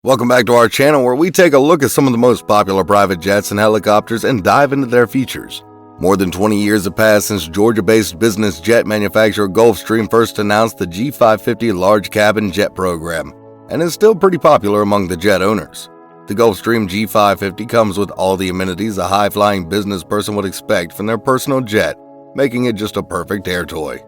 Welcome back to our channel where we take a look at some of the most popular private jets and helicopters and dive into their features. More than 20 years have passed since Georgia-based business jet manufacturer Gulfstream first announced the G550 large cabin jet program, and is still pretty popular among the jet owners. The Gulfstream G550 comes with all the amenities a high-flying business person would expect from their personal jet, making it just a perfect air toy.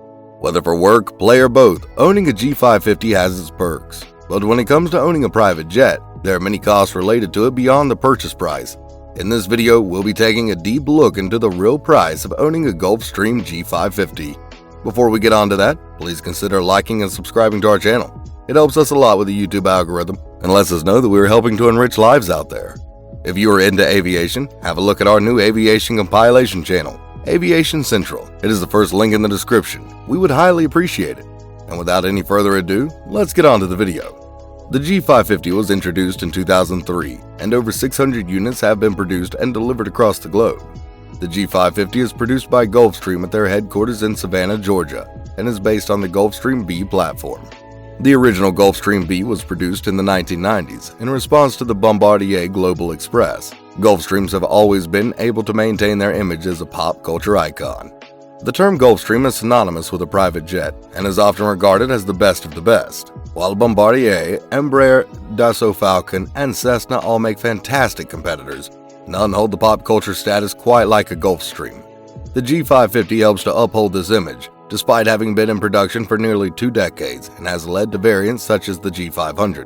Whether for work, play, or both, owning a G550 has its perks. But when it comes to owning a private jet, there are many costs related to it beyond the purchase price. In this video, we'll be taking a deep look into the real price of owning a Gulfstream G550. Before we get on to that, please consider liking and subscribing to our channel. It helps us a lot with the YouTube algorithm and lets us know that we're helping to enrich lives out there. If you are into aviation, have a look at our new aviation compilation channel, Aviation Central. It is the first link in the description. We would highly appreciate it. And without any further ado, let's get on to the video. The G550 was introduced in 2003, and over 600 units have been produced and delivered across the globe. The G550 is produced by Gulfstream at their headquarters in Savannah, Georgia, and is based on the Gulfstream B platform. The original Gulfstream B was produced in the 1990s in response to the Bombardier Global Express. Gulfstreams have always been able to maintain their image as a pop culture icon. The term Gulfstream is synonymous with a private jet and is often regarded as the best of the best. While Bombardier, Embraer, Dassault Falcon, and Cessna all make fantastic competitors, none hold the pop culture status quite like a Gulfstream. The G550 helps to uphold this image, despite having been in production for nearly 2 decades, and has led to variants such as the G500.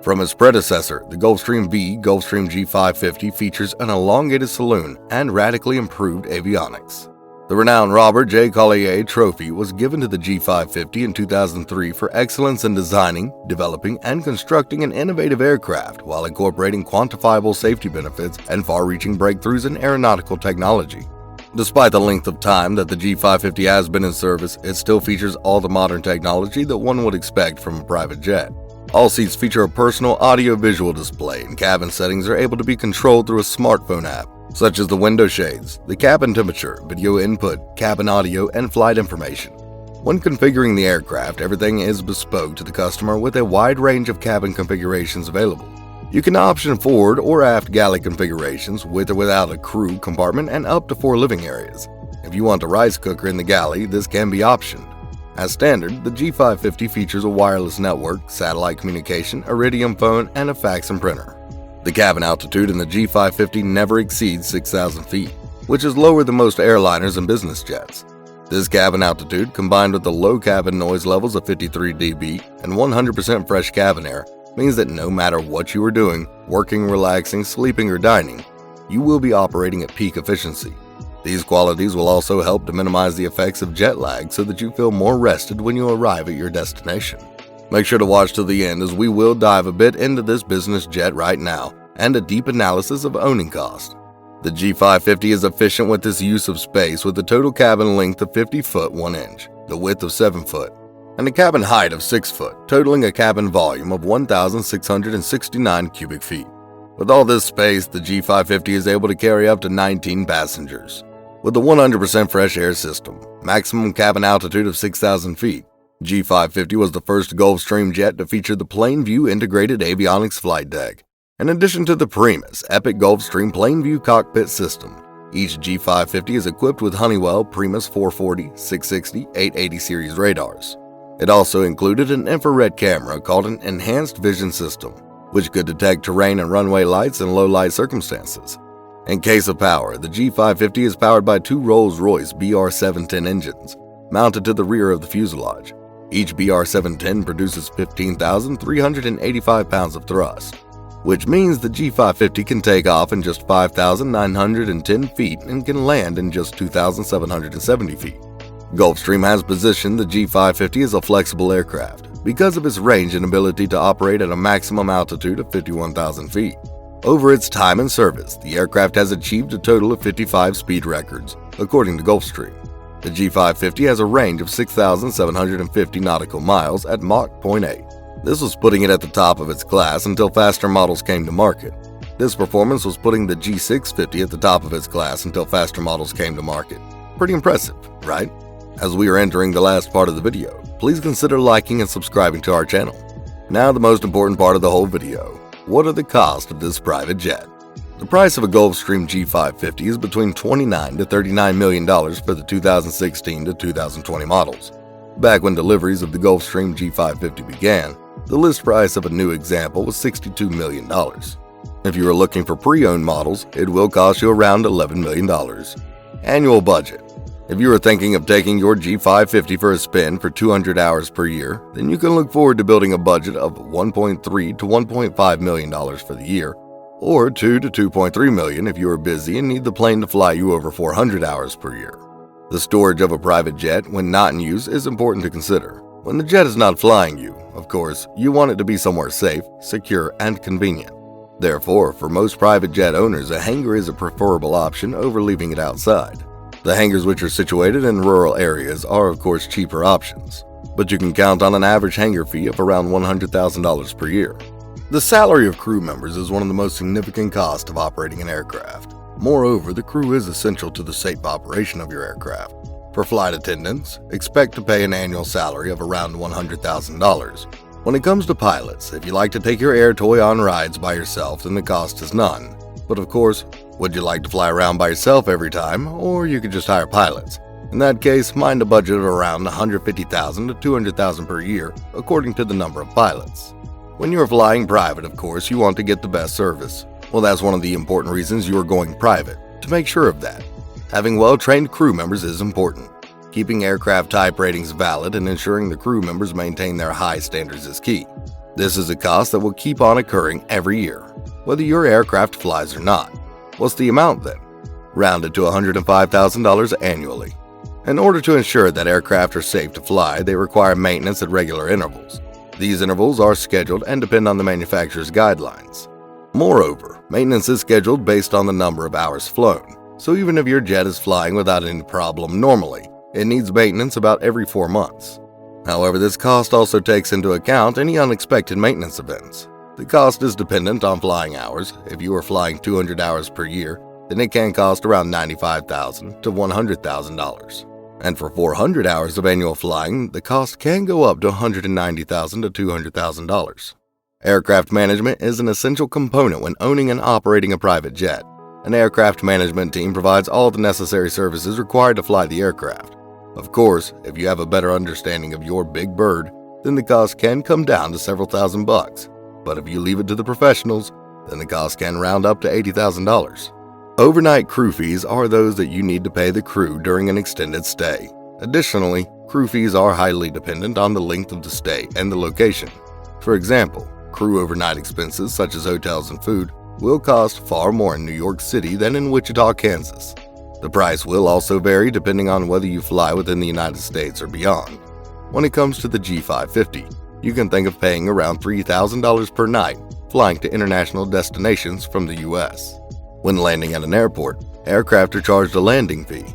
From its predecessor, the Gulfstream B, Gulfstream G550 features an elongated saloon and radically improved avionics. The renowned Robert J. Collier Trophy was given to the G550 in 2003 for excellence in designing, developing, and constructing an innovative aircraft while incorporating quantifiable safety benefits and far-reaching breakthroughs in aeronautical technology. Despite the length of time that the G550 has been in service, it still features all the modern technology that one would expect from a private jet. All seats feature a personal audio-visual display, and cabin settings are able to be controlled through a smartphone app, such as the window shades, the cabin temperature, video input, cabin audio, and flight information. When configuring the aircraft, everything is bespoke to the customer with a wide range of cabin configurations available. You can option forward or aft galley configurations with or without a crew compartment and up to 4 living areas. If you want a rice cooker in the galley, this can be optioned. As standard, the G550 features a wireless network, satellite communication, iridium phone, and a fax and printer. The cabin altitude in the G550 never exceeds 6,000 feet, which is lower than most airliners and business jets. This cabin altitude, combined with the low cabin noise levels of 53 dB and 100% fresh cabin air, means that no matter what you are doing, working, relaxing, sleeping, or dining, you will be operating at peak efficiency. These qualities will also help to minimize the effects of jet lag so that you feel more rested when you arrive at your destination. Make sure to watch till the end, as we will dive a bit into this business jet right now and a deep analysis of owning cost. The G550 is efficient with its use of space, with a total cabin length of 50 foot 1 inch, the width of 7 foot, and a cabin height of 6 foot, totaling a cabin volume of 1,669 cubic feet. With all this space, the G550 is able to carry up to 19 passengers. With a 100% fresh air system, maximum cabin altitude of 6,000 feet, G550 was the first Gulfstream jet to feature the Plainview Integrated Avionics Flight Deck. In addition to the Primus Epic Gulfstream Plainview Cockpit System, each G550 is equipped with Honeywell Primus 440, 660, 880 series radars. It also included an infrared camera called an Enhanced Vision System, which could detect terrain and runway lights in low-light circumstances. In case of power, the G550 is powered by 2 Rolls-Royce BR710 engines, mounted to the rear of the fuselage. Each BR710 produces 15,385 pounds of thrust, which means the G550 can take off in just 5,910 feet and can land in just 2,770 feet. Gulfstream has positioned the G550 as a flexible aircraft because of its range and ability to operate at a maximum altitude of 51,000 feet. Over its time in service, the aircraft has achieved a total of 55 speed records, according to Gulfstream. The G550 has a range of 6,750 nautical miles at Mach 0.8. This was putting it at the top of its class until faster models came to market. This performance was putting the G650 at the top of its class until faster models came to market. Pretty impressive, right? As we are entering the last part of the video, please consider liking and subscribing to our channel. Now the most important part of the whole video. What are the costs of this private jet? The price of a Gulfstream G550 is between $29 to $39 million for the 2016 to 2020 models. Back when deliveries of the Gulfstream G550 began, the list price of a new example was $62 million. If you are looking for pre-owned models, it will cost you around $11 million. Annual budget. If you are thinking of taking your G550 for a spin for 200 hours per year, then you can look forward to building a budget of $1.3 to $1.5 million for the year, or $2 to $2.3 million if you are busy and need the plane to fly you over 400 hours per year. The storage of a private jet when not in use is important to consider. When the jet is not flying you, of course, you want it to be somewhere safe, secure, and convenient. Therefore, for most private jet owners, a hangar is a preferable option over leaving it outside. The hangars which are situated in rural areas are of course cheaper options, but you can count on an average hangar fee of around $100,000 per year. The salary of crew members is one of the most significant costs of operating an aircraft. Moreover, the crew is essential to the safe operation of your aircraft. For flight attendants, expect to pay an annual salary of around $100,000. When it comes to pilots, if you like to take your air toy on rides by yourself, then the cost is none. But of course, would you like to fly around by yourself every time, or you could just hire pilots? In that case, mind a budget of around $150,000 to $200,000 per year, according to the number of pilots. When you are flying private, of course, you want to get the best service. Well, that's one of the important reasons you are going private, to make sure of that. Having well-trained crew members is important. Keeping aircraft type ratings valid and ensuring the crew members maintain their high standards is key. This is a cost that will keep on occurring every year, whether your aircraft flies or not. What's the amount then? Rounded to $105,000 annually. In order to ensure that aircraft are safe to fly, they require maintenance at regular intervals. These intervals are scheduled and depend on the manufacturer's guidelines. Moreover, maintenance is scheduled based on the number of hours flown. So even if your jet is flying without any problem normally, it needs maintenance about every 4 months. However, this cost also takes into account any unexpected maintenance events. The cost is dependent on flying hours. If you are flying 200 hours per year, then it can cost around $95,000 to $100,000. And for 400 hours of annual flying, the cost can go up to $190,000 to $200,000. Aircraft management is an essential component when owning and operating a private jet. An aircraft management team provides all the necessary services required to fly the aircraft. Of course, if you have a better understanding of your big bird, then the cost can come down to several $1,000s. But if you leave it to the professionals, then the cost can round up to $80,000. Overnight crew fees are those that you need to pay the crew during an extended stay. Additionally, crew fees are highly dependent on the length of the stay and the location. For example, crew overnight expenses such as hotels and food will cost far more in New York City than in Wichita, Kansas. The price will also vary depending on whether you fly within the United States or beyond. When it comes to the G550, you can think of paying around $3,000 per night flying to international destinations from the US. When landing at an airport, aircraft are charged a landing fee.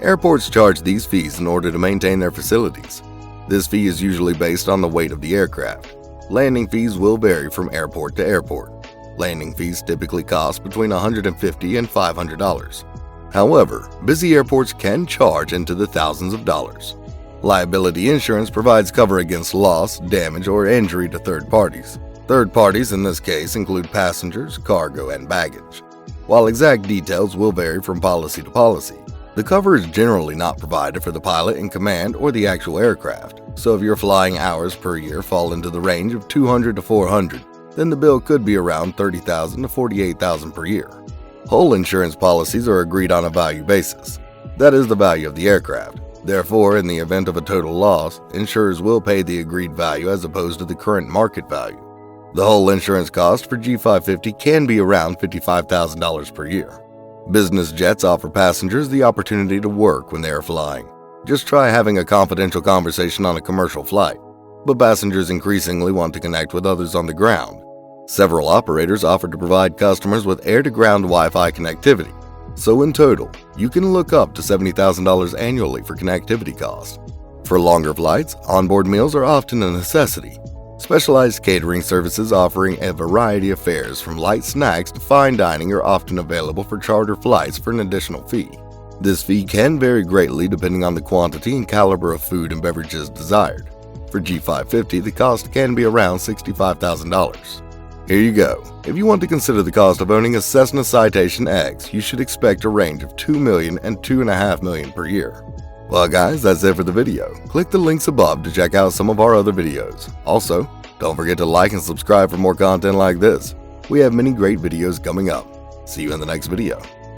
Airports charge these fees in order to maintain their facilities. This fee is usually based on the weight of the aircraft. Landing fees will vary from airport to airport. Landing fees typically cost between $150 and $500. However, busy airports can charge into the thousands of dollars. Liability insurance provides cover against loss, damage, or injury to third parties. Third parties in this case include passengers, cargo, and baggage. While exact details will vary from policy to policy, the cover is generally not provided for the pilot in command or the actual aircraft. So if your flying hours per year fall into the range of 200 to 400, then the bill could be around $30,000 to $48,000 per year. Whole insurance policies are agreed on a value basis. That is the value of the aircraft. Therefore, in the event of a total loss, insurers will pay the agreed value as opposed to the current market value. The whole insurance cost for G550 can be around $55,000 per year. Business jets offer passengers the opportunity to work when they are flying. Just try having a confidential conversation on a commercial flight. But passengers increasingly want to connect with others on the ground. Several operators offer to provide customers with air-to-ground Wi-Fi connectivity. So in total, you can look up to $70,000 annually for connectivity costs. For longer flights, onboard meals are often a necessity. Specialized catering services offering a variety of fares from light snacks to fine dining are often available for charter flights for an additional fee. This fee can vary greatly depending on the quantity and caliber of food and beverages desired. For G550, the cost can be around $65,000. Here you go. If you want to consider the cost of owning a Cessna Citation X, you should expect a range of $2 million and $2.5 million per year. Well guys, that's it for the video. Click the links above to check out some of our other videos. Also, don't forget to like and subscribe for more content like this. We have many great videos coming up. See you in the next video.